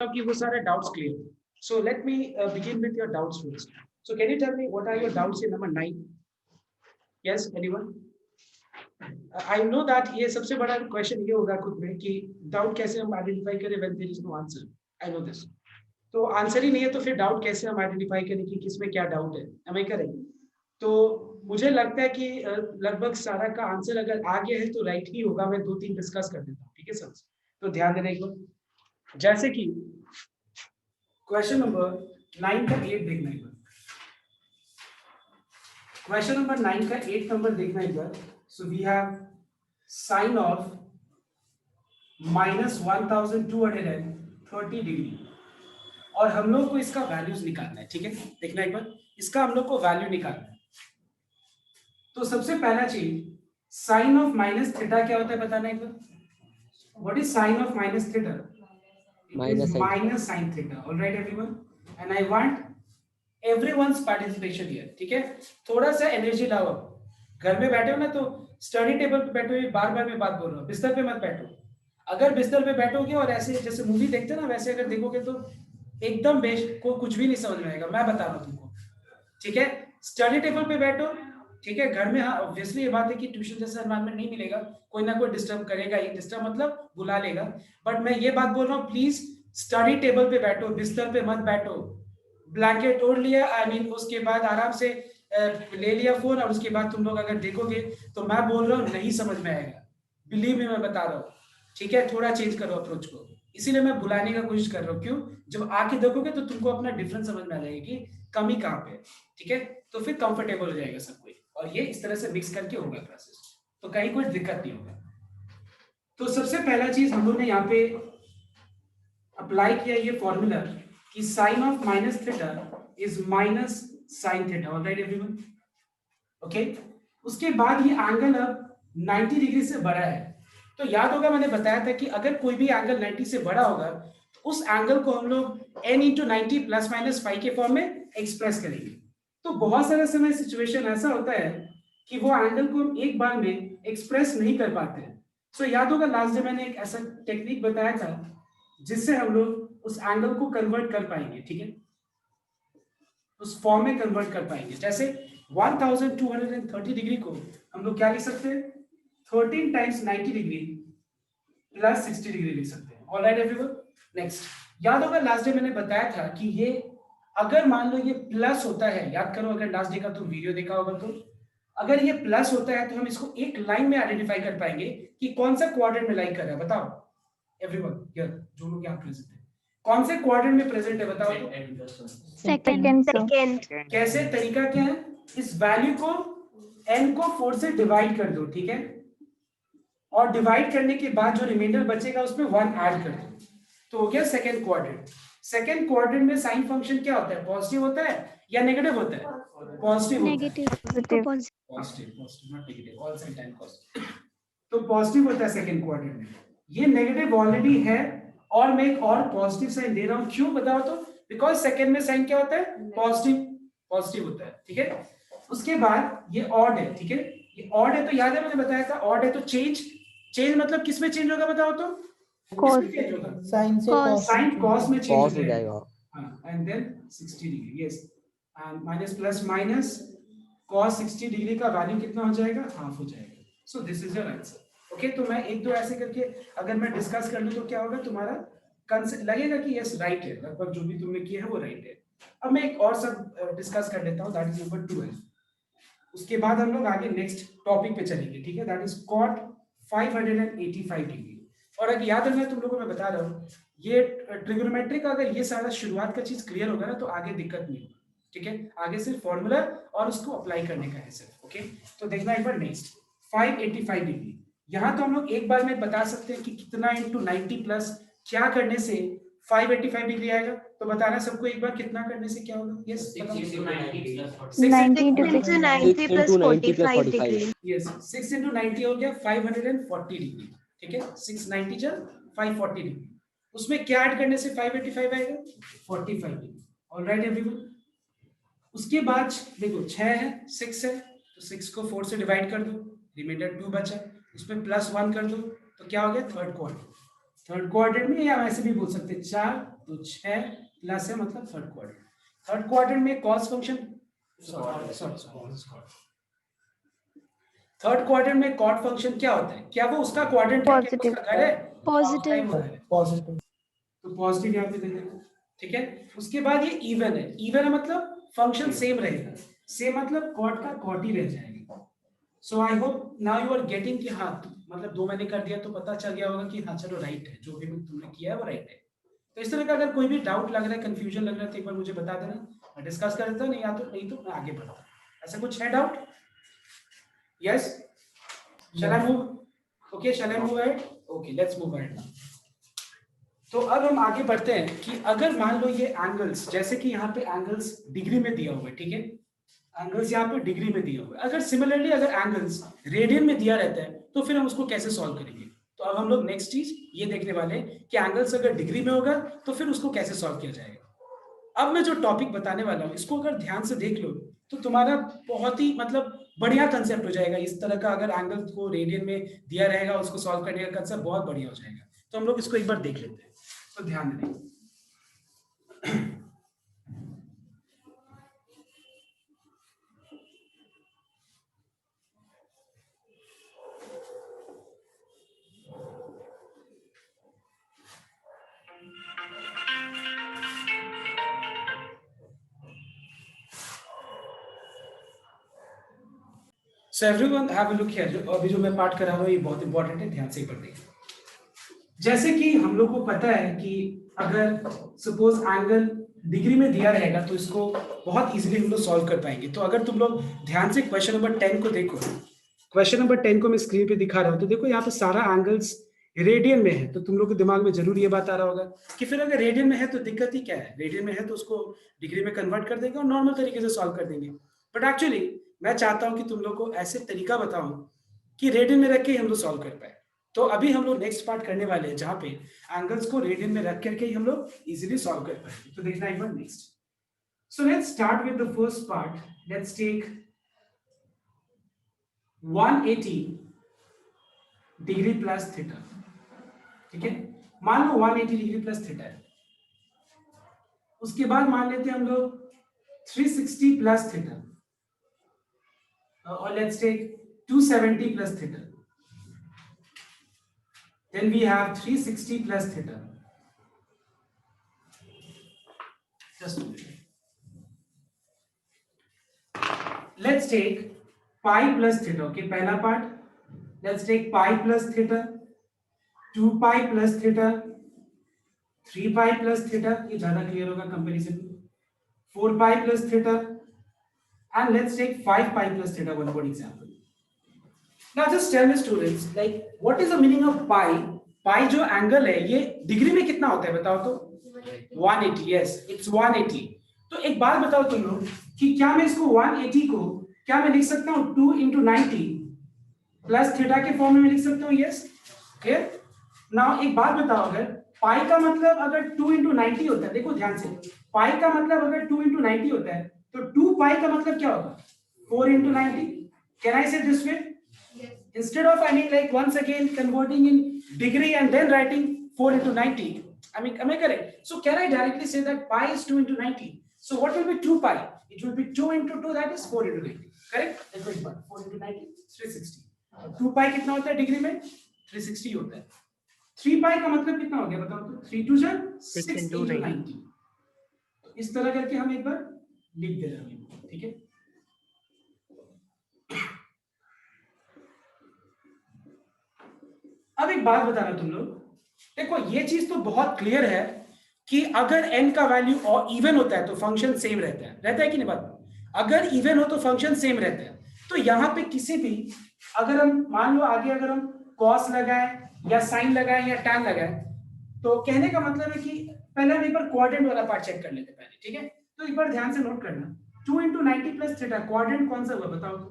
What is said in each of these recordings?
कि वो सारे doubts clear. So let me begin with your doubts first. So can you tell me what are your doubts in number 9? Yes anyone? I know that ये सबसे बड़ा question ये होगा खुद में कि डाउट कैसे हम आइडेंटिफाई करें when there is no answer. I know this. तो आंसर ही नहीं है तो फिर डाउट कैसे हम आइडेंटिफाई करें कि किसमें क्या डाउट है? Am I correct? तो मुझे लगता है कि लगभग सारा का आंसर अगर आ गया है तो राइट ही होगा। मैं 2-3 डिस्कस कर देता हूँ, ठीक है सर? तो ध्यान देना एक बार। जैसे कि क्वेश्चन नंबर 9 का 8 देखना एक बार। क्वेश्चन नंबर 9 का 8 नंबर देखना एक बार। So we have sine of -1230 degree और हम लोग को इसका वैल्यूज निकालना है, ठीक है? देखना एक बार, इसका हम लोग को वैल्यू निकालना है। तो सबसे पहला चीज साइन ऑफ माइनस थीटा क्या होता है बताना एक बार। What is sine of minus theta? It is minus sine theta. Alright everyone, and I want everyone's participation here, ठीक है? थोड़ा सा एनर्जी लाओ। घर में बैठे हो ना तो स्टडी टेबल पे बैठो, ये बार-बार मैं बात बोल रहा हूँ, बिस्तर पे मत बैठो। अगर बिस्तर पे बैठोगे और ऐसे जैसे मूवी देखते ना वैसे अगर देखोगे तो एकदम बेस्ट को कुछ भी नहीं समझ में आएगा। मैं बता रहा हूँ तुमको, ठीक है? स्टडी टेबल पे बैठो, ठीक है? घर में हाँ ऑब्वियसली ये बात है कि ट्यूशन जैसा एनवायरनमेंट नहीं मिलेगा, कोई ना कोई डिस्टर्ब करेगा ही। डिस्टर्ब मतलब बुला लेगा। बट मैं ये बात बोल रहा हूँ, प्लीज स्टडी टेबल पे बैठो, बिस्तर पे मत बैठो। ब्लैंकेट ओढ़ लिया, आई मीन उसके बाद आराम से ले लिया फोन और उसके बाद तुम लोग अगर देखोगे तो मैं बोल रहा हूँ नहीं समझ में आएगा। बिलीव मी, मैं बता रहा हूँ, ठीक है? थोड़ा चेंज करो अप्रोच को। इसीलिए मैं बुलाने का कोशिश कर रहा हूँ। क्यों? जब आके देखोगे तो तुमको अपना डिफरेंस समझ में आ जाएगी कि कमी कहाँ पे है, ठीक है? तो फिर कंफर्टेबल हो जाएगा सब कोई, और ये इस तरह से मिक्स करके होगा क्लासेस, तो कहीं कोई दिक्कत नहीं होगा। तो सबसे पहला चीज हम लोग ने यहाँ पे अप्लाई किया ये फॉर्मूला कि sine of minus theta is minus sine theta. Alright everyone, okay? उसके बाद ये एंगल अब 90 डिग्री से बड़ा है। तो याद होगा मैंने बताया था कि अगर कोई भी एंगल 90 से बड़ा होगा तो उस एंगल को हम लोग n × 90 + -5 के फॉर्म में एक्सप्रेस करेंगे। तो बहुत सारे समय सिचुएशन ऐसा होता है कि वो एंगल को हम एक बार में एक्सप्रेस नहीं कर पाते हैं। सो याद होगा लास्ट डे मैंने एक ऐसा टेक्निक बताया था जिससे हम लोग उस एंगल को कन्वर्ट कर पाएंगे, ठीक है? उस फॉर्म में कन्वर्ट कर पाएंगे। जैसे 1230 डिग्री को हम लोग क्या लिख सकते हैं? 13 × 90 डिग्री + 60 डिग्री लिख सकते हैं। Alright everyone, next. याद होगा लास्ट डे मैंने बताया था कि ये अगर मान लो ये प्लस होता है, याद करो अगर लास्ट डे का तुम वीडियो देखा होगा तो, अगर ये प्लस होता है तो हम इसको एक लाइन में आइडेंटिफाई कर पाएंगे कि कौन सा क्वाड्रेंट में लाइन कर रहा है। बताओ एवरीवन, हियर जो लोग यहाँ प्रेजेंट है, कौन से क्वाड्रेंट में प्रेजेंट है बताओ तो? सेकंड। कैसे? तरीका क्या है? इस वैल्यू को n को 4 से डिवाइड कर दो, ठीक है? और डिवाइड करने के बाद जो रिमाइंडर बचेगा उसमें 1 ऐड कर दो, तो हो गया सेकंड क्वाड्रेंट। सेकंड क्वाड्रेंट में साइन फंक्शन क्या होता है? पॉजिटिव होता है या नेगेटिव होता है? पॉजिटिव होता है। Negative. Positive not negative, all sine time positive. तो पॉजिटिव होता है सेकंड क्वाड्रेंट में। ये नेगेटिव ऑलरेडी है और मैं एक और पॉजिटिव साइन दे रहा हूं। क्यों बताओ तो? बिकॉज सेकंड में साइन क्या होता है? पॉजिटिव होता है, ठीक है? उसके बाद ये ऑड है, ठीक है? ये ऑड है तो याद है मैंने बताया था ऑड है तो चेंज मतलब किस में चेंज होगा बताओ तो? किसमें चेंज होगा? साइन से कॉस, साइन कॉस में चेंज हो कॉस हो जाएगा। जाएगा। हां, and then 60 degree. Yes, and minus plus minus cos 60 degree का वैल्यू कितना हो जाएगा? हाफ हो जाएगा। So this is your answer. Okay, तो मैं एक दो ऐसे करके अगर मैं डिस्कस कर लूं तो क्या होगा? तुम्हारा लगेगा कि यस राइट है, लगभग जो भी तुमने किया है वो राइट है। अब मैं एक और सब डिस्कस कर लेता हूं, दैट इज नंबर 12। उसके बाद हम लोग आगे नेक्स्ट टॉपिक पे चलेंगे, ठीक है? That is cot 585 degree. और अगर याद है मैं तुम लोगों को मैं बता रहा हूँ ये ट्रिग्नोमेट्री का अगर ये सारा शुरुआत का चीज क्लियर होगा ना तो आगे दिक्कत नहीं होगा, ठीक है? आगे सिर्फ फॉर्मूला और उसको अप्लाई करने का है सिर्फ। ओके, तो देखना एक बार नेक्स्ट 585 डिग्री। यहाँ तो हम लोग एक बार में बता सकते हैं कि कितना × 90 प्लस क्या करने से 585 डिग्री आएगा। तो बताना सबको एक बार कितना करने से क्या होगा? Yes 90 × 90 + 45 degree. यस, 6 × 90 हो गया 540 डिग्री, ठीक है? 690 जा 540 डिग्री। उसमें क्या ऐड करने से 585 आएगा? 45 डिग्री। ऑलराइट एवरीवन, उसके बाद देखो 6 है 6 है तो 6 को 4 से डिवाइड कर दो, रिमाइंडर 2 बचा, उसमें +1 कर दो तो क्या हो गया? Third quadrant. थर्ड क्वाड्रेंट में या वैसे भी बोल सकते हैं 4 तो 6 प्लस है मतलब थर्ड क्वाड्रेंट। थर्ड क्वाड्रेंट में कॉस फंक्शन, थर्ड क्वाड्रेंट में कॉट फंक्शन क्या होता है? क्या वो उसका क्वाड्रेंट है? क्या उसका घर है? Positive positive. तो पॉजिटिव यहाँ पे दे देना, ठीक है। उसके बाद ये इवन है, इवन है मतलब फंक्शन सेम रहेगा, सेम मतलब कॉट का कॉट ही रह जाएगा। So I hope now you are getting कि हाँ मतलब 2 मैंने कर दिया तो पता चल गया होगा कि हाँ चलो राइट है, जो भी तुमने किया है वो राइट है। तो इस तरह का अगर कोई भी डाउट लग रहा है, कंफ्यूजन लग रहा है तो एक बार मुझे बता देना, मैं डिस्कस कर देता हूँ, नहीं तो मैं आगे बढ़ता हूँ। ऐसा कुछ है doubt? Yes, shall I move? Okay, shall I move ahead? Okay, let's move ahead now. तो अब हम आगे बढ़ते हैं कि अगर मान लो ये एंगल्स, जैसे कि यहाँ पे एंगल्स डिग्री में दिया हुआ है, ठीक है, एंगल्स यहाँ पे डिग्री में दिया हुआ है। अगर सिमिलरली अगर एंगल्स रेडियन में दिया रहता है तो फिर हम उसको कैसे सॉल्व करेंगे? तो अब हम लोग नेक्स्ट चीज ये देखने वाले हैं कि एंगल्स अगर डिग्री में होगा तो फिर उसको कैसे सॉल्व किया जाएगा। अब मैं जो टॉपिक बताने वाला हूँ इसको अगर ध्यान से देख लो तो तुम्हारा बहुत ही मतलब बढ़िया कंसेप्ट हो जाएगा। इस तरह का अगर एंगल को रेडियन में दिया रहेगा उसको सॉल्व करने का कंसेप्ट बहुत बढ़िया हो जाएगा। तो हम लोग इसको एक बार देख लेते हैं, तो ध्यान दें। So everyone have a look here. अभी जो मैं पाठ करा रहा हूँ ये बहुत इंपॉर्टेंट है, ध्यान से पढ़िए। जैसे कि हम लोग को पता है कि अगर सपोज एंगल डिग्री में दिया रहेगा तो इसको बहुत इजीली हम लोग सॉल्व कर पाएंगे। तो अगर तुम लोग ध्यान से क्वेश्चन नंबर 10 को देखो, क्वेश्चन नंबर 10 को मैं स्क्रीन पे दिखा रहा हूँ, तो देखो यहाँ पे सारा एंगल्स रेडियन में है। तो तुम लोग के दिमाग में जरूर ये बात आ रहा होगा कि फिर अगर रेडियन में है तो दिक्कत ही क्या है, रेडियन में है तो उसको डिग्री में कन्वर्ट कर देंगे और नॉर्मल तरीके से सॉल्व कर देंगे। बट एक्चुअली मैं चाहता हूँ कि तुम लोग को ऐसे तरीका बताऊं कि रेडियन में रख के हम लोग सॉल्व कर पाए। तो अभी हम लोग नेक्स्ट पार्ट करने वाले हैं जहां पे एंगल्स को रेडियन में रख करके ही हम लोग इजीली सॉल्व कर पाएंगे। तो देखना एक बार next. So let's start with the first part. Let's take 180 degree plus theta, ठीक है। मान लो 180 डिग्री प्लस थीटा है। उसके बाद मान लेते हैं हम लोग 360 प्लस थीटा, और let's take 270 plus theta. Then we have 360 plus theta. Just a minute. Let's take pi plus theta. Okay, पहला part. Let's take pi plus theta, 2 pi plus theta, 3 pi plus theta. ये ज़्यादा clear होगा comparison में. 4 pi plus theta, and let's take 5 pi plus theta. One more example. Now just tell me students, like what is the meaning of pi? Pi जो angle है ये degree में कितना होता है बताओ तो? 180. Yes, it's 180. तो एक बात बताओ तुम लोग कि क्या मैं इसको 180 को क्या मैं लिख सकता हूँ 2 into 90 प्लस थीटा के फॉर्म में लिख सकता हूँ? Yes, clear. नाउ एक बात बताओ, अगर पाई का मतलब अगर 2 into 90 होता है, देखो ध्यान से, पाई का मतलब अगर 2 into 90 होता है तो 2 पाई का मतलब क्या होगा? 4 into 90. Can I say this way? Instead of, I mean, like once again converting in degree and then writing 4 into 90, I mean, am I correct? So can I directly say that pi is 2 into 90? So what will be 2 pi? It will be 2 into 2, that is 4 into 90. Correct? That was 4 into 90, 360. 2 pi कितना होता है degree में? 360 होता है। 3 pi का मतलब कितना हो गया बताओ तो? 3 2 जा 6 into 90. इस तरह करके हम एक बार लिख दे रहे हैं, ठीक है। अब एक बात बता रहा तुम लोग, देखो ये चीज तो बहुत क्लियर है कि अगर n का वैल्यू और इवन होता है तो फंक्शन सेम रहता है कि नहीं बात? अगर इवन हो तो फंक्शन सेम रहता है। तो यहाँ पे किसी भी अगर हम मान लो आगे अगर हम कॉस लगाएं या साइन लगाएं या टैन लगाएं, तो कहने का मतलब है कि पहले हम एक बार क्वाड्रेंट वाला पार्ट चेक कर लेते हैं पहले, ठीक है। तो एक बार ध्यान से नोट करना, 2 into 90 plus theta, क्वाड्रेंट कौन सा हुआ बताओ तो?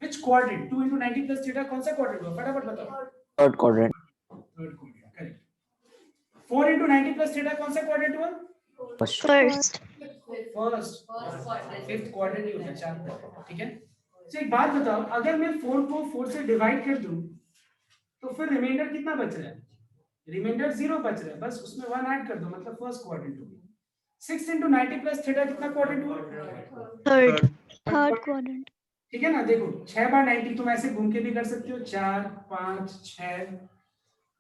Which quadrant? 2 into 90 plus theta कौन सा क्वाड्रेंट हुआ? फटाफट बताओ। Third quadrant. Third quadrant, correct. 4 into 90 plus theta कौन सा क्वाड्रेंट हुआ? First first. फिफ्थ क्वाड्रेंट ही होता है, चार, ठीक है। तो एक बात बताओ, अगर मैं 4 को 4 से डिवाइड कर दूं तो फिर रिमाइंडर कितना बच रहा है? रिमाइंडर 0 बच रहा है, बस उसमें 1 ऐड कर दो, मतलब फर्स्ट क्वाड्रेंट हो गया। 6 into 90 plus थीटा कितना क्वाड्रेंट हुआ? Third quadrant. ठीक है ना, देखो 6 बार 90 तुम ऐसे घूम के भी कर सकते हो, 4 5 6,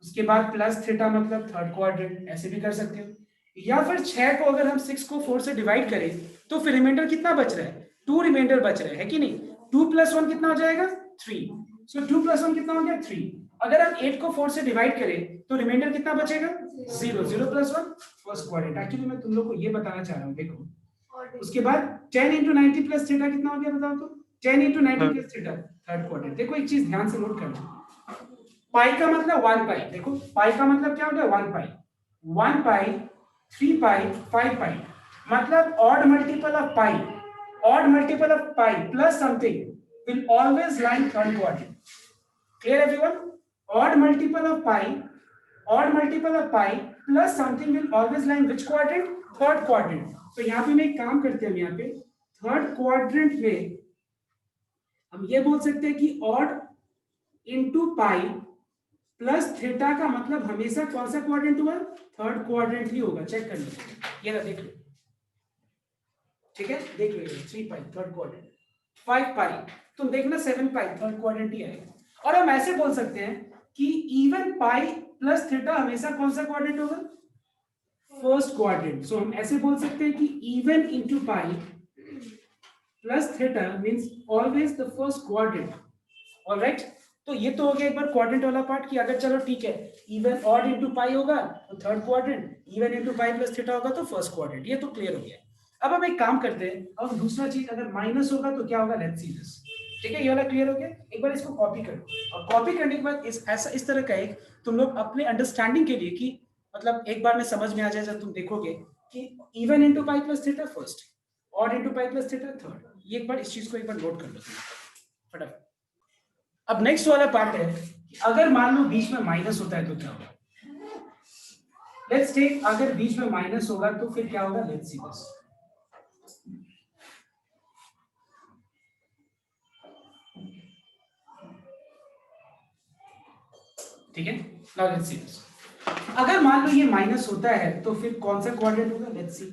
उसके बाद प्लस थीटा मतलब थर्ड क्वाड्रेंट, ऐसे भी कर सकते हो। या फिर 6 को अगर हम 6 को 4 से डिवाइड करें तो फिर रिमाइंडर कितना बच रहा है? 2 रिमाइंडर बच रहा है कि नहीं? 2 + 1 कितना हो जाएगा? 3। सो 2 + 1 कितना हो गया? 3। अगर हम 8 को 4 से डिवाइड करें तो रिमाइंडर कितना बचेगा? 0। 0 + 1 फर्स्ट क्वाड्रेंट। एक्चुअली मैं तुम लोग को ये बताना चाह रहा हूँ, देखो उसके बाद 10 into 90 plus थीटा कितना हो गया बताओ तो? 10 into 90 plus theta third quadrant. देखो एक चीज ध्यान से नोट करना, पाई का मतलब 1 पाई, देखो पाई का मतलब क्या हो गया? 1 पाई, 1 पाई 3 पाई 5 पाई, मतलब odd multiple of pi, odd multiple of pi plus something will always line third quadrant. Clear everyone? Odd multiple of pi, odd multiple of pi plus something will always line which quadrant? Third quadrant. तो यहाँ पे मैं एक काम करते हैं, यहाँ पे थर्ड क्वाड्रेंट में हम ये बोल सकते हैं कि ऑड इनटू पाई प्लस थीटा का मतलब हमेशा कौन सा क्वाड्रेंट हुआ? थर्ड क्वाड्रेंट ही होगा। चेक कर लो, ये ना देख लो, ठीक है, देख लो, 3 पाई थर्ड क्वाड्रेंट, 5 पाई तुम देखना 7 पाई थर्ड क्वाड्रेंट ही आएगा। और हम ऐसे बोल सकते हैं कि इवन पाई प्लस थीटा हमेशा कौन सा क्वाड्रेंट होगा? First quadrant. सो हम ऐसे बोल सकते हैं कि even into pi plus theta means always the first quadrant. Alright, तो ये तो हो गया एक बार क्वाड्रेंट वाला पार्ट कि अगर चलो ठीक है इवन ऑड इनटू पाई होगा तो थर्ड क्वाड्रेंट, इवन इनटू पाई प्लस थीटा होगा तो फर्स्ट क्वाड्रेंट। ये तो क्लियर हो गया। अब हम एक काम करते हैं, अब दूसरा चीज अगर माइनस होगा तो क्या होगा? Let's see this. ठीक है, ये वाला क्लियर हो गया। एक बार इसको कॉपी करो, और कॉपी करने के बाद इस तरह का एक तुम लोग अपने अंडरस्टैंडिंग के लिए कि मतलब एक बार में समझ में आ जाए, जब तुम देखोगे कि इवन इनटू पाई plus theta first, odd into पाई प्लस थीटा थर्ड। ये एक बार इस चीज को एक बार नोट कर लो फटाफट। अब नेक्स्ट वाला पार्ट है कि अगर मान लो बीच में माइनस होता है तो क्या होगा? लेट्स टेक, अगर बीच में माइनस होगा तो फिर क्या होगा? Let's see this. ठीक है, नाउ लेट्स सी दिस। अगर मान लो ये माइनस होता है तो फिर कौन सा क्वाड्रेंट होगा? Let's see.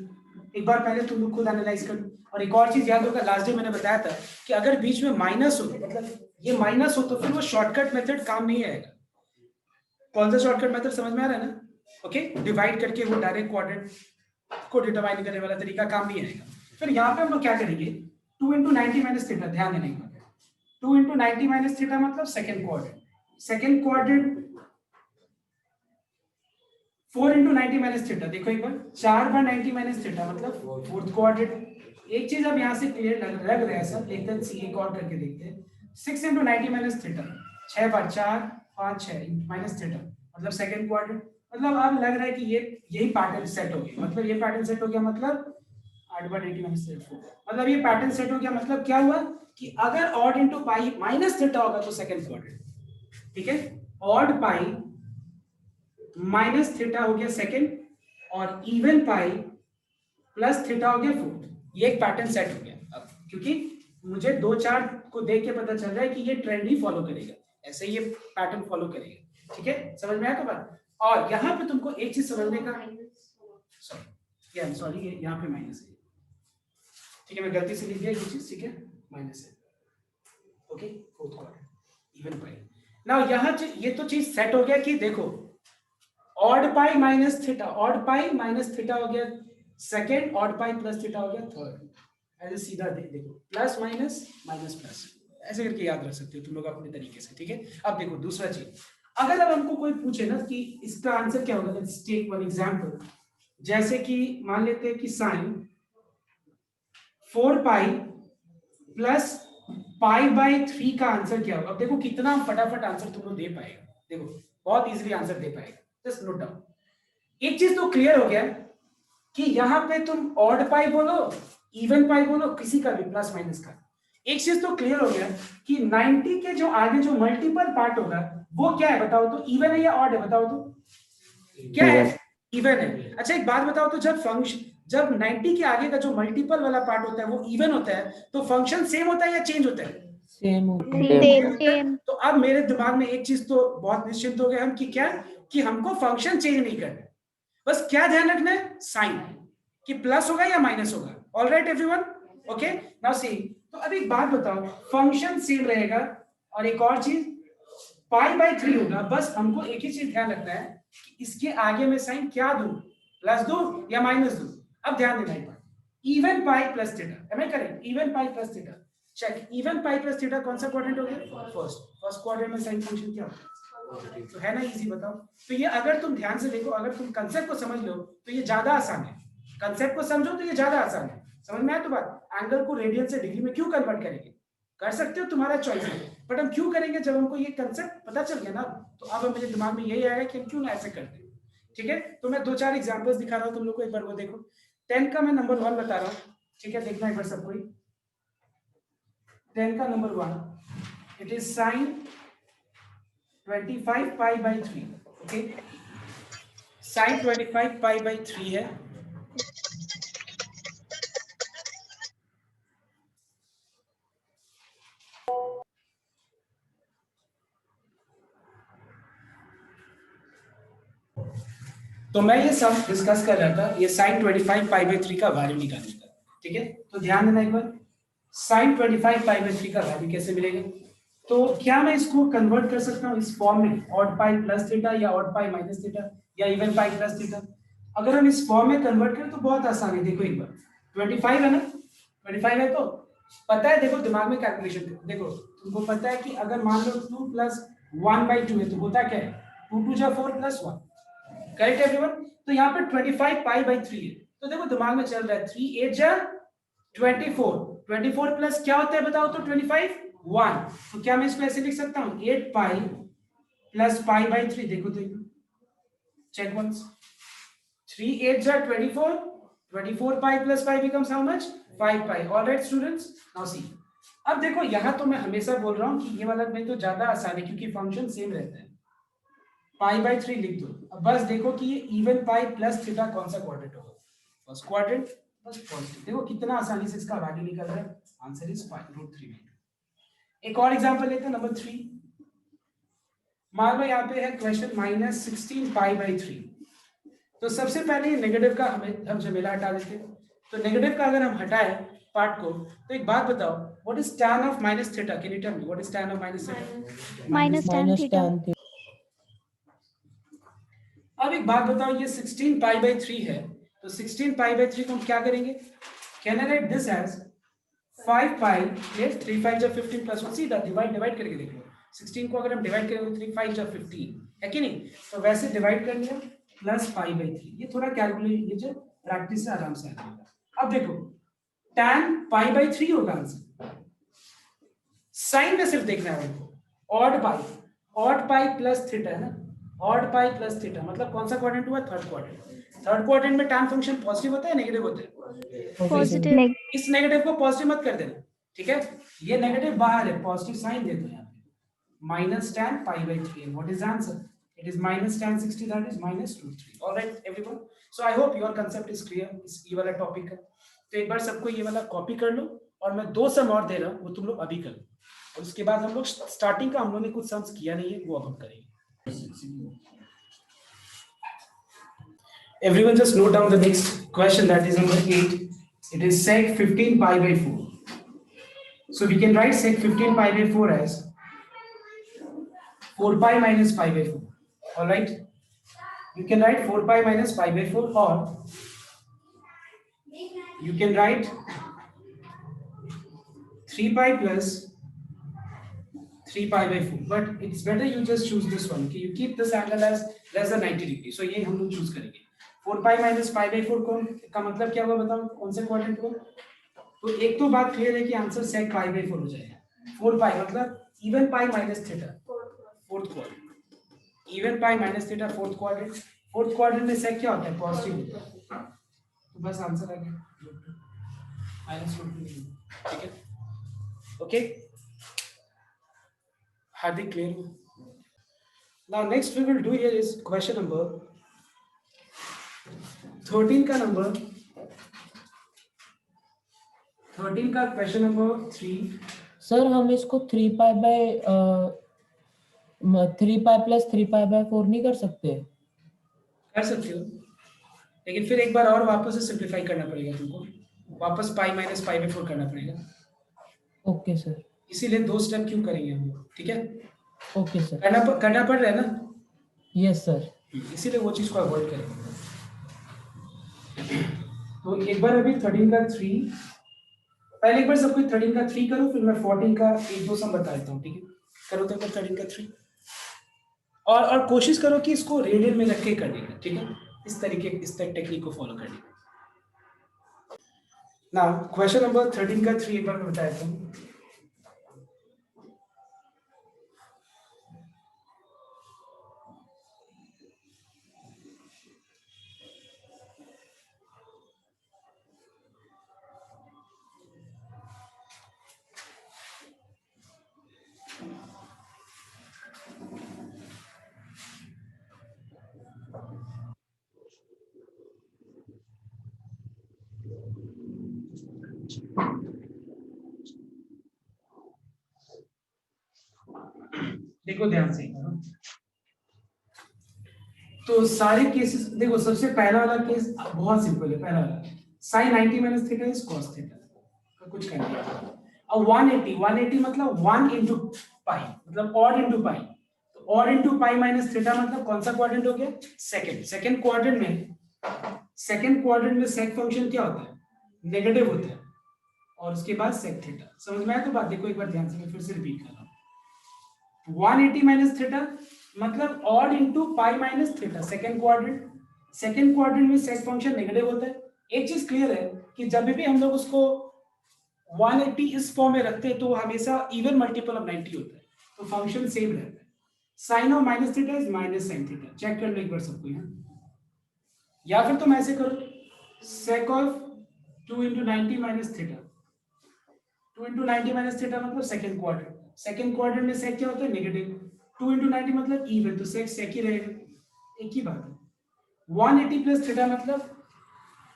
एक बार पहले तुम लोग खुद एनालाइज कर लो। और एक और चीज याद होगा, लास्ट डे मैंने बताया था कि अगर बीच में माइनस हो, मतलब ये माइनस हो, तो फिर वो शॉर्टकट मेथड काम नहीं आएगा। कौन सा शॉर्टकट मेथड समझ में आ रहा है ना? ओके, डिवाइड करके वो डायरेक्ट क्वाड्रेंट को डिटरमाइन करने वाला तरीका काम नहीं आएगा। फिर यहाँ पे हम लोग क्या करेंगे? 2 into 90 minus थीटा, ध्यान देने का, 2 into 90 minus थीटा मतलब second quadrant, second quadrant 4 into 90 minus theta. देखो एक बार 4 बार 90 minus थीटा मतलब फोर्थ क्वाड्रेंट। एक चीज अब यहाँ से क्लियर लग रहा है सर, देखते हैं एक और करके देखते हैं। 6 into 90 minus थीटा, 6 बार 4 5 6 माइनस थीटा मतलब सेकंड क्वाड्रेंट। मतलब अब लग रहा है कि ये यही पैटर्न सेट हो गया, मतलब ये पैटर्न सेट हो गया, मतलब 8 बार 90 minus 4, मतलब ये पैटर्न सेट हो गया। मतलब क्या हुआ कि अगर odd into pi minus theta होगा तो सेकंड क्वाड्रेंट। ठीक है, ऑड पाई माइनस थीटा हो गया सेकंड, और इवन पाई प्लस थीटा हो गया फोर्थ। ये एक पैटर्न सेट हो गया। अब क्योंकि मुझे 2 चार्ट को देख के पता चल रहा है कि ये ट्रेंड ही फॉलो करेगा, ऐसे ये पैटर्न फॉलो करेगा। ठीक है, समझ में आया तो बात? और यहाँ पे तुमको एक चीज समझने का, सॉरी ये यहाँ पे माइनस है, ठीक है, मैं गलती से लिख दिया ये चीज, ठीक है, माइनस है। ओके, फोर्थ क्वाड्रेंट इवन पाई। नाउ यहाँ ये तो चीज सेट हो गया कि देखो odd pi minus theta, odd pi minus theta हो गया second, odd pi plus theta हो गया थर्ड। ऐसे सीधा देखो प्लस माइनस माइनस प्लस, ऐसे करके याद रख सकते हो तुम लोग अपने तरीके से। ठीक है, अब देखो दूसरा चीज, अगर अब हमको कोई पूछे ना कि इसका आंसर क्या होगा, लेट्स टेक वन एग्जांपल। जैसे कि मान लेते हैं कि sine 4 pi plus pi by 3 का आंसर क्या होगा। अब देखो कितना फटाफट आंसर तुम लोग दे पाएगा, देखो बहुत इजीली आंसर दे पाएगा। जस्ट नोट डाउन, एक चीज तो क्लियर हो गया कि यहाँ पे तुम ऑड पाई बोलो इवन पाई बोलो, किसी का भी प्लस माइनस का, एक चीज तो क्लियर हो गया कि 90 के जो आगे जो मल्टीपल पार्ट होगा वो क्या है बताओ तो? इवन है या ऑड है बताओ तो? क्या है? इवन है। अच्छा एक बात बताओ तो, जब 90 के आगे का जो मल्टीपल वाला पार्ट होता है वो इवन होता है तो फंक्शन सेम होता है या चेंज होता है? सेम। तो अब मेरे दिमाग में एक चीज तो बहुत निश्चिंत हो गए हम कि क्या, कि हमको फंक्शन चेंज नहीं करना, बस क्या ध्यान रखना है, साइन कि प्लस होगा या माइनस होगा। Alright everyone, okay. Now see, तो अब एक बात बताओ, फंक्शन सेम रहेगा और एक और चीज π/3 होगा, बस हमको एक ही चीज ध्यान रखना है कि इसके आगे में साइन क्या दूं, प्लस दूं या माइनस दूं। अब ध्यान देना एक बार, even pi plus theta, am I correct, even pi plus theta, check, even pi plus theta कौन सा क्वाड्रेंट हो गया, फर्स्ट क्वाड्रेंट में साइन फंक्शन क्या होता है, तो है ना इजी, बताओ। तो ये अगर तुम ध्यान से देखो, अगर तुम कंसेप्ट को समझ लो तो ये ज्यादा आसान है, कंसेप्ट को समझो तो ये ज्यादा आसान है, समझ में आया तो बात। एंगल को रेडियन से डिग्री में क्यों कन्वर्ट करेंगे, कर सकते हो, तुम्हारा चॉइस है, बट हम क्यों करेंगे, जब हमको ये कंसेप्ट पता चल गया ना, तो अब मेरे दिमाग में यही आएगा कि हम क्यों ना ऐसे करते हैं, ठीक है। तो मैं 2-4 एग्जांपल्स दिखा रहा हूं तुम लोग को, एक बार वो देखो। 10 का मैं नंबर 1 बता रहा हूं, ठीक है, देखना एक बार सबको। 10 का number 1, it is sin 25 π/3, okay, sin 25 π/3 है। तो मैं ये सब डिस्कस कर रहा था, ये sin 25 π/3 का वैल्यू निकालने का, ठीक है। तो ध्यान देना एक बार, sin 25 π/3 का वैल्यू कैसे मिलेगा, तो क्या मैं इसको कन्वर्ट कर सकता हूँ इस फॉर्म में, ऑड पाई प्लस थीटा या ऑड पाई माइनस थीटा या इवन पाई प्लस थीटा। अगर हम इस फॉर्म में कन्वर्ट करें तो बहुत आसान है, देखो एक बार, 25 है ना, 25 है, तो पता है, देखो दिमाग में कैलकुलेशन करो, देखो तुमको पता है कि अगर मान लो 2 + 1/2 है तो होता क्या है, 2 × 2 = 4 + 1, करेक्ट एवरीवन। तो यहाँ पे 25 π/3 है, तो देखो दिमाग में चल रहा है 3 8 जा 24, 24 प्लस क्या होता है बताओ तो 25 1, तो क्या मैं इसको ऐसे लिख सकता हूँ 8 पाई प्लस π/3, देखो तो चेक वंस, 3 8 जा 24, 24 पाई plus pi becomes how much, 5 pi. Alright students, now see, अब देखो यहाँ तो मैं हमेशा बोल रहा हूँ कि ये वाला में तो ज्यादा आसान है क्योंकि फंक्शन सेम रहता है, π/3 लिख दो। अब बस देखो कि ये इवन पाई प्लस थीटा कौन सा क्वाड्रेंट होगा, फर्स्ट क्वाड्रेंट, बस पॉजिटिव। देखो कितना आसानी से इसका वैल्यू निकल रहा है, आंसर इज 5√3। एक और एग्जांपल लेते हैं, नंबर 3। मान लो यहाँ पे है क्वेश्चन -16 π/3, तो सबसे पहले ये नेगेटिव का हम झमेला हटा देते हैं। तो नेगेटिव का अगर हम हटाए पार्ट को, तो एक बात बताओ, what is tan of minus theta, can you tell me what is tan of minus theta, minus tan theta. अब एक बात बताओ, ये 16 π/3 है, तो 16 π/3 को हम क्या करेंगे, can I write this as 5 pi, ये 3 5 जा 15 प्लस 1, सीधा डिवाइड करके देख लो, 16 को अगर हम डिवाइड करें तो 3 5 जा 15 है कि नहीं, तो वैसे डिवाइड कर लिया प्लस π/3, ये थोड़ा कैलकुलेट कीजिए, प्रैक्टिस से आराम से आ जाएगा। अब देखो tan π/3 होगा आंसर, साइन में सिर्फ देखना है हमको, ऑड पाई प्लस थीटा है ना, ऑड पाई प्लस थीटा मतलब कौन सा क्वाड्रेंट हुआ, थर्ड क्वाड्रेंट। थर्ड क्वाड्रेंट में tan फंक्शन पॉजिटिव होता है नेगेटिव होता है, Positive. इस नेगेटिव को पॉजिटिव मत कर देना, ठीक है, ये नेगेटिव बाहर है, पॉजिटिव साइन दे दो यहाँ पे, -tan π/3, what is answer, it is -tan 60, that is -2/3। Alright everyone, so I hope your concept is clear इस ये वाला टॉपिक का। तो एक बार सबको ये वाला कॉपी कर लो, और मैं 2 सम और दे रहा हूं वो तुम लोग अभी कर लो, और उसके बाद हम लोग स्टार्टिंग का हम लोग ने कुछ सम्स किया नहीं है वो अब हम करेंगे। Everyone just note down the next question, that is number 8. It is sec 15 π/4. So we can write sec 15 π/4 as 4 pi minus π/4. All right. You can write 4 pi minus π/4, or you can write 3 pi plus 3 pi/4. But it's better you just choose this one. Okay? You keep this angle as less than 90 degrees. So ये हम लोग choose करेंगे। 4 pi minus π/4 का मतलब क्या होगा बताओ, कौन से क्वाड्रेंट को, तो एक तो बात क्लियर है कि आंसर sec π/4 हो जाएगा। 4 pi मतलब इवन पाई minus theta, fourth quadrant, even पाई minus theta fourth quadrant. Fourth quadrant में sec क्या होता है, पॉजिटिव होता है, तो बस आंसर आ गया -√2, ठीक है, okay, Hardik clear. Now next we will do here is question number 13 का नंबर 13 का क्वेश्चन नंबर 3। सर हम इसको 3 पाई बाय 3 पाई+3 पाई/4 नहीं कर सकते? कर सकते हो, लेकिन फिर एक बार और वापस से सिंप्लीफाई करना पड़ेगा तुमको, वापस पाई माइनस पाई में 4 करना पड़ेगा। Okay sir. इसीलिए 2 स्टेप क्यों करेंगे हम लोग, ठीक है? Okay sir. करना पड़ रहा है ना? Yes sir. इसीलिए वो चीज को अवॉइड करेंगे। तो एक बार अभी 13 का 3, पहले एक बार सब कुछ 13 का 3 करो, फिर मैं 14 का एक दो सम बता देता हूँ, ठीक है? करो तो 13 का 3, और कोशिश करो कि इसको रेडियन में रख के करने का, ठीक है? इस टेक्निक को फॉलो करने का। नाउ क्वेश्चन नंबर 13 का 3 एक बार मैं बता देता हूँ। देखो ध्यान से, तो सारे केसेस देखो, सबसे पहला वाला केस बहुत सिंपल है। पहला वाला sin 90 minus theta is cos theta का कुछ करना है। अब 180 मतलब 1 into पाई, मतलब ऑड इनटू पाई। तो odd into pi minus theta मतलब कौन सा क्वाड्रेंट हो गया? सेकंड क्वाड्रेंट में सेक फंक्शन क्या होता है? नेगेटिव होता है, और उसके बाद सेक थीटा। समझ में आया? तो बात देखो एक बार ध्यान से, मैं फिर से रिपीट कर रहा हूँ। 180 माइनस थीटा मतलब odd into pi minus theta, second quadrant में सेक फंक्शन नेगेटिव होता है। एक चीज क्लियर है कि जब भी हम लोग उसको 180 इस फॉर्म में रखते हैं तो वो हमेशा इवन मल्टीपल ऑफ 90 होता है, तो फंक्शन सेम रहता है। Sine of minus theta is minus sine theta, check कर लो एक बार सबको यहाँ। या फिर तुम ऐसे करो, sake of 2 into 90 minus theta, 2 into 90 minus theta मतलब सेकंड क्वाड्रेंट में सेक क्या होता है? नेगेटिव। 2 into 90 मतलब इवन, तो सेक ही रहेगा, एक ही बात है। 180 प्लस थीटा मतलब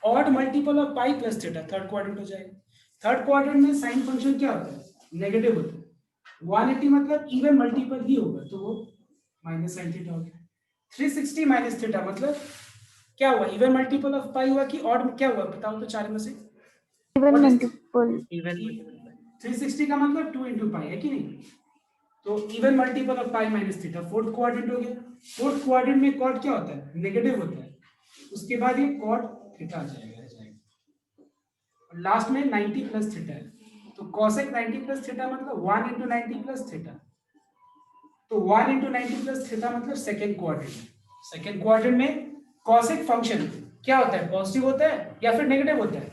odd multiple of pi plus theta, third quadrant हो जाएगा। थर्ड क्वाड्रेंट में साइन फंक्शन क्या होता है? नेगेटिव होता है। 180 मतलब इवन मल्टीपल ही होगा, तो वो माइनस साइन थीटा हो गया। 360 माइनस थीटा मतलब क्या हुआ? इवन मल्टीपल ऑफ पाई हुआ कि ऑड क्या हुआ? बताओ तो चार में से। Even multiple. 360 का मतलब 2 into पाई है कि नहीं? तो even multiple of pi minus theta, fourth quadrant हो गया। फोर्थ क्वाड्रेंट में कॉट क्या होता है? नेगेटिव होता है। उसके बाद ये कॉट थीटा आ जाएगा। और लास्ट में 90 प्लस थीटा है, तो कॉसेक 90 प्लस थीटा मतलब 1 into 90 प्लस थीटा। तो 1 into 90 प्लस थीटा मतलब सेकेंड क्वाड्रेंट में कॉसेक फंक्शन क्या होता है? पॉजिटिव होता है या फिर नेगेटिव होता है?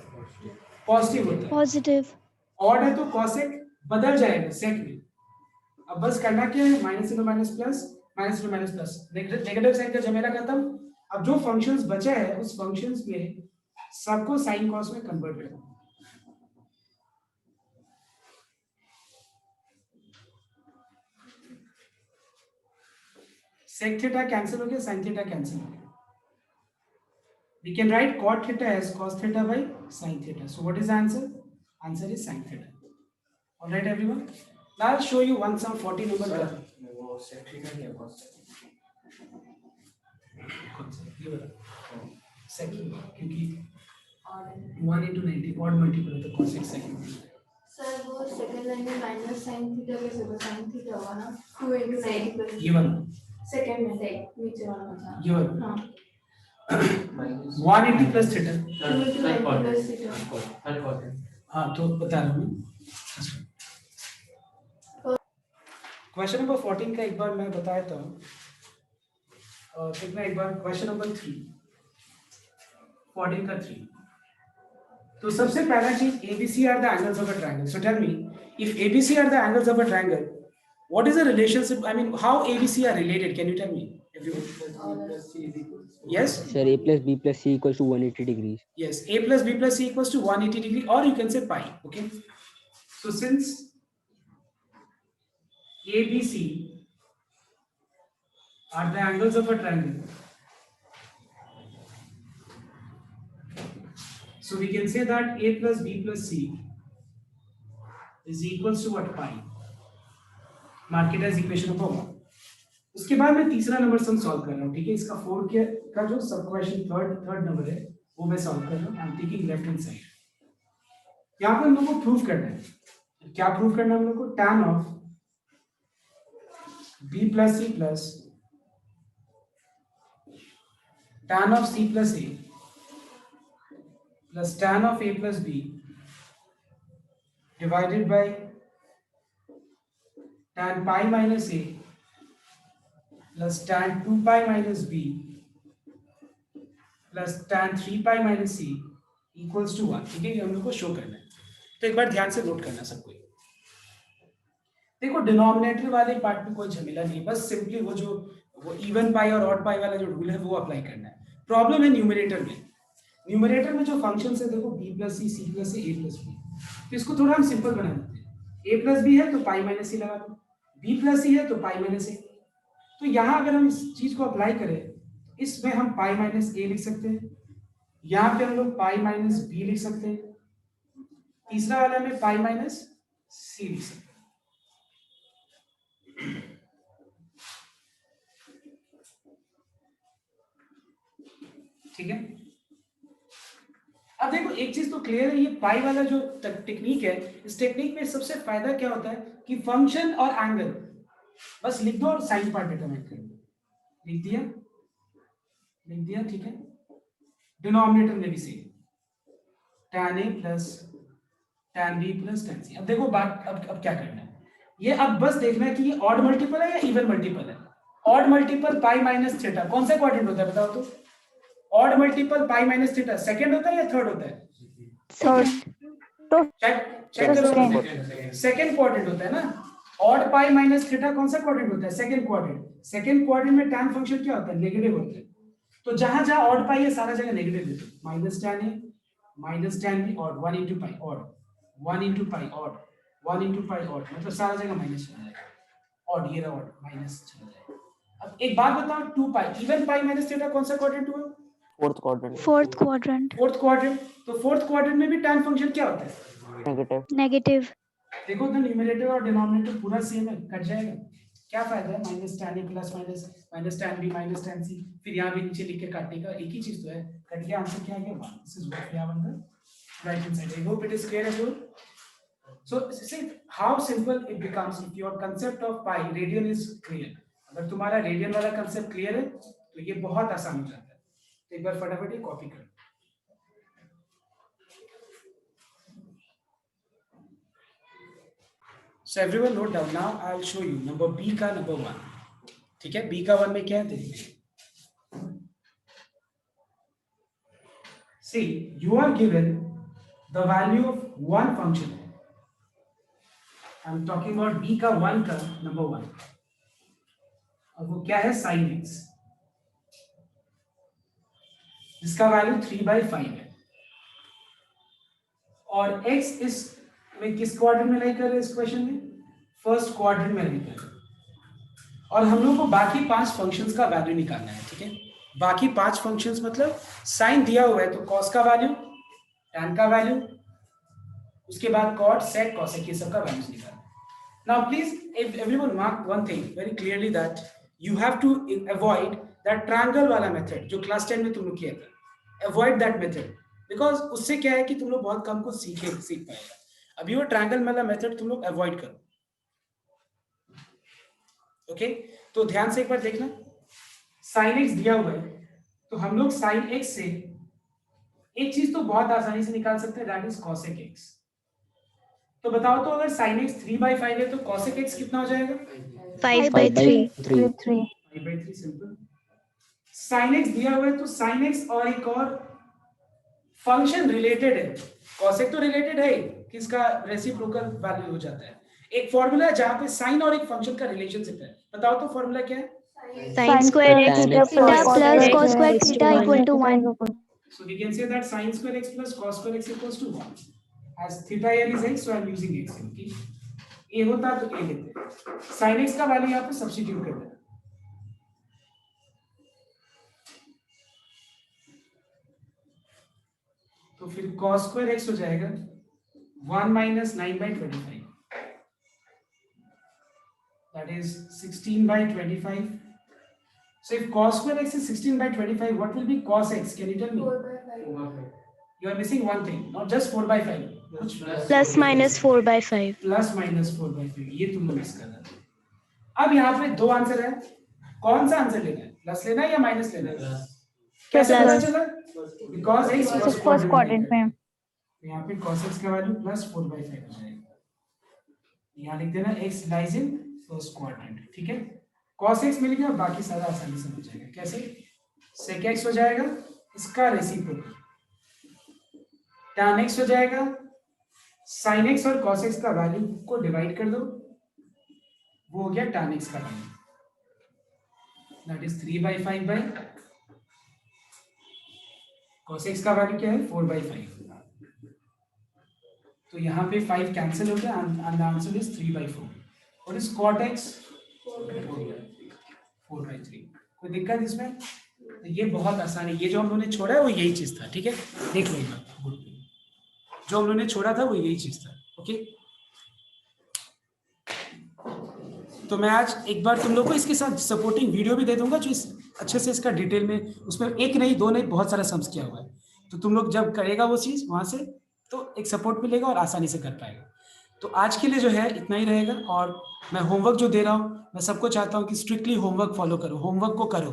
पॉजिटिव होता है। Positive. ऑड है तो कॉसेक बदल जाएगा सेक में। अब बस करना क्या है? Minus into minus plus, negative sine का झमेला खत्म। अब जो फंक्शंस बचे हैं उस फंक्शंस में सबको साइन कॉस में कन्वर्ट करना। सेक थीटा कैंसिल हो गया, साइन थीटा कैंसिल हो गया। We can write cot theta as cos theta by sin theta. So what is the answer? Answer is sin theta. All right, everyone. Now I'll show you one sum 40 number का। वो sec theta क्या cos ये बता। Sec क्योंकि 1 into 90 odd multiple है तो cos x sec। Sir वो second line में माइनस साइन थीटा कैसे होगा? साइन थीटा होगा ना 2 into 90 प्लस ये वाला सेकंड में से नीचे वाला बचा। ये वाला हाँ 180 plus theta. 2 into 90 plus theta. हाँ तो बता रहा हूँ। क्वेश्चन नंबर 14 का एक बार मैं बता देता हूँ, और देखना एक बार क्वेश्चन नंबर 3 14 का 3। तो सबसे पहला चीज ABC are the angles of a triangle. So tell me, if ABC are the angles of a triangle, what is the relationship? I mean, how ABC are related? Can you tell me, everyone? Yes. Sir, A plus B plus C equals to 180 degrees. Yes, A plus B plus C equals to 180 degree, or you can say pi. Okay. So since ABC are the angles of a triangle, so we can say that A plus B plus C is equals to what? Pi. Mark it as equation number 1. उसके बाद मैं तीसरा number sum solve कर रहा हूँ, ठीक है। इसका 4 का जो सब क्वेश्चन थर्ड नंबर है वो मैं सॉल्व कर रहा हूँ। I am taking left hand side. यहाँ पे हम लोग को प्रूफ करना है, क्या प्रूफ करना है हम लोग को? tan of b plus C plus tan of c plus a plus tan of a plus b divided by tan pi minus a plus tan 2 pi minus b plus tan 3 pi minus c equals to 1, ठीक है। ये हम लोग को show करना है। तो एक बार ध्यान से नोट करना सबको। देखो डिनोमिनेटर वाले पार्ट में कोई झमेला नहीं, बस सिंपली वो इवन पाई और ऑड पाई वाला जो रूल है वो अप्लाई करना है। प्रॉब्लम है न्यूमरेटर में। न्यूमरेटर में जो फंक्शंस है देखो b plus C, c plus a plus b, तो इसको थोड़ा हम सिंपल बना देते हैं। a प्लस b है तो पाई माइनस सी लगा दो, b प्लस सी है तो पाई माइनस a। तो यहाँ अगर हम इस चीज को अप्लाई करें, इसमें हम पाई माइनस a लिख सकते हैं, यहाँ पे हम लोग पाई माइनस b लिख सकते हैं, तीसरा वाला में पाई माइनस c लिख सकते हैं। ठीक है। अब देखो एक चीज तो क्लियर है, ये पाई वाला जो टेक्निक है, इस टेक्निक में सबसे फायदा क्या होता है कि फंक्शन और एंगल बस लिख दो और साइन पार्ट डिटरमाइन कर दो। लिख दिया, ठीक है। डिनोमिनेटर में भी same, tan a plus tan b plus tan c। अब देखो बात अब क्या करना है, ये अब बस देखना है कि ये ऑड मल्टीपल है या इवन मल्टीपल है। ऑड मल्टीपल पाई माइनस थीटा कौन सा क्वाड्रेंट होता है बताओ तो? ऑड मल्टीपल पाई माइनस थीटा सेकंड होता है या थर्ड होता है? थर्ड। चेक करो, सेकंड क्वाड्रेंट होता है ना। ऑड पाई माइनस थीटा कौन सा क्वाड्रेंट होता है? Second quadrant. सेकंड क्वाड्रेंट में tan फंक्शन क्या होता है? नेगेटिव होता है। तो जहां जहां ऑड पाई है सारा जगह नेगेटिव देते हो। Minus tan a minus tan b odd 1 into pi odd 1 into pi odd 1 into pi odd, मतलब सारा जगह माइनस चला जाएगा। ऑड ये रहा ऑड माइनस चला जाएगा। अब एक बात बताओ, 2 पाई इवन पाई माइनस थीटा कौन सा क्वाड्रेंट हुआ? Fourth quadrant. Fourth quadrant. तो फोर्थ क्वाड्रेंट में भी tan फंक्शन क्या होता है? नेगेटिव। देखो तो न्यूमरेटर और डिनोमिनेटर पूरा सेम है, कट जाएगा। क्या फायदा है minus tan a plus minus tan b minus tan c, फिर यहाँ भी नीचे लिख के काटने का, एक ही चीज तो है। कट के आंसर क्या आ गया 1। This is what we have on the right hand side. I hope it is clear everyone. So see how simple it becomes if your concept of pi radian is clear। अगर तुम्हारा radian वाला concept clear है तो ये बहुत आसान हो जाता है। तो एक बार फटाफट ये कॉपी कर। So everyone note down now। I'll show you number B का number 1, ठीक है। B का 1 में क्या है देखिए। See you are given the value of one function। I'm talking about B का 1 का number 1, और वो क्या है sin x, जिसका वैल्यू 3/5 है। और x इस में किस क्वाड्रेंट में लाई कर रहे हैं? इस क्वेश्चन में फर्स्ट क्वाड्रेंट में लाई कर रहे हैं। और हम लोग को बाकी 5 फंक्शंस का वैल्यू निकालना है, ठीक है। बाकी 5 फंक्शंस मतलब साइन दिया हुआ है तो cos का वैल्यू, tan का वैल्यू, उसके बाद cot, sec, cosec, ये सब का वैल्यूज निकालना है। Now please if everyone mark one thing very clearly that you have to avoid that triangle वाला मेथड जो क्लास 10 में तुम लोग किया था। Avoid that method because उससे क्या है कि तुम लोग बहुत कम कुछ सीख पाएगा। अभी वो ट्रायंगल वाला मेथड तुम लोग अवॉइड करो, ओके। तो ध्यान से एक बार देखना, sin x दिया हुआ है तो हम लोग sin x से एक चीज तो बहुत आसानी से निकाल सकते हैं, दैट इज cosec x। तो बताओ तो अगर sin x 3/5 है तो cosec x कितना हो जाएगा? 5/3। 5/3 सिंपल। sin x दिया हुआ है तो sin x और एक और फंक्शन रिलेटेड है, cosec तो रिलेटेड है कि इसका रेसिप्रोकल वैल्यू हो जाता है। एक फॉर्मूला है जहां पे sin और एक फंक्शन का रिलेशनशिप है। बताओ तो फॉर्मूला क्या है? sin square x plus cos square theta equal to 1। So we can say that sin square x plus cos square x equals to 1। As theta here is x, so I am using x। Okay? a होता तो a लेते, sin x का value यहाँ पे substitute कर देना। तो फिर cos square x हो जाएगा 1 minus 9/25, that is 16/25 So if cos square x is 16 by 25, what will be cos x? Can you tell me? 4 by 5. You are missing one thing, not just 4 by 5. Plus minus 4 by 5. Plus minus 4 by 5, ये तुम लोग miss कर रहे हो। अब यहाँ पे दो आंसर है, कौन सा आंसर लेना है, प्लस लेना है या माइनस लेना है? कैसे पता चला? बिकॉज x फर्स्ट क्वाड्रेंट में, यहाँ पे cos x का वैल्यू प्लस 4 by 5 हो जाएगा। यहाँ लिख देना x lies in first quadrant, ठीक है। cos x मिल गया, बाकी सारा आसानी से हो जाएगा। कैसे? sec x हो जाएगा, इसका रेसिप्रोकल tan x हो जाएगा, sin x और cos x का वैल्यू को डिवाइड कर दो, वो हो गया tan x का value, that is 3 by 5 by cos x का वैल्यू क्या है 4 by 5। तो यहाँ पे 5 कैंसिल हो गया and the answer is 3 by 4। और इस cot x 4 by 3। कोई दिक्कत इसमें? तो ये बहुत आसान है, ये जो हम लोगों ने छोड़ा है वो यही चीज था, ठीक है। देख लो एक बार, जो हम लोगों ने छोड़ा था वो यही चीज था, ओके। तो मैं आज एक बार तुम लोग को इसके साथ सपोर्टिंग वीडियो भी दे दूंगा, जो इस अच्छे से इसका डिटेल में, उसमें एक नहीं दो नहीं बहुत सारा सम्स किया हुआ है। तो तुम लोग जब करेगा वो चीज़ वहाँ से तो एक सपोर्ट मिलेगा और आसानी से कर पाएगा। तो आज के लिए जो है इतना ही रहेगा। और मैं होमवर्क जो दे रहा हूँ, मैं सबको चाहता हूँ कि स्ट्रिक्टली होमवर्क फॉलो करो, होमवर्क को करो।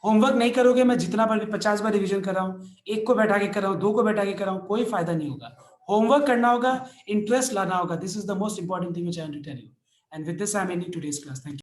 होमवर्क नहीं करोगे, मैं जितना बार 50 बार रिविजन कर रहा हूँ, एक को बैठा के कर रहा हूँ, दो को बैठा के कर रहा हूँ, कोई फायदा नहीं होगा। होमवर्क करना होगा, इंटरेस्ट लाना होगा। This is the most important thing which I want to tell you. And with this I am ending today's class. Thank you.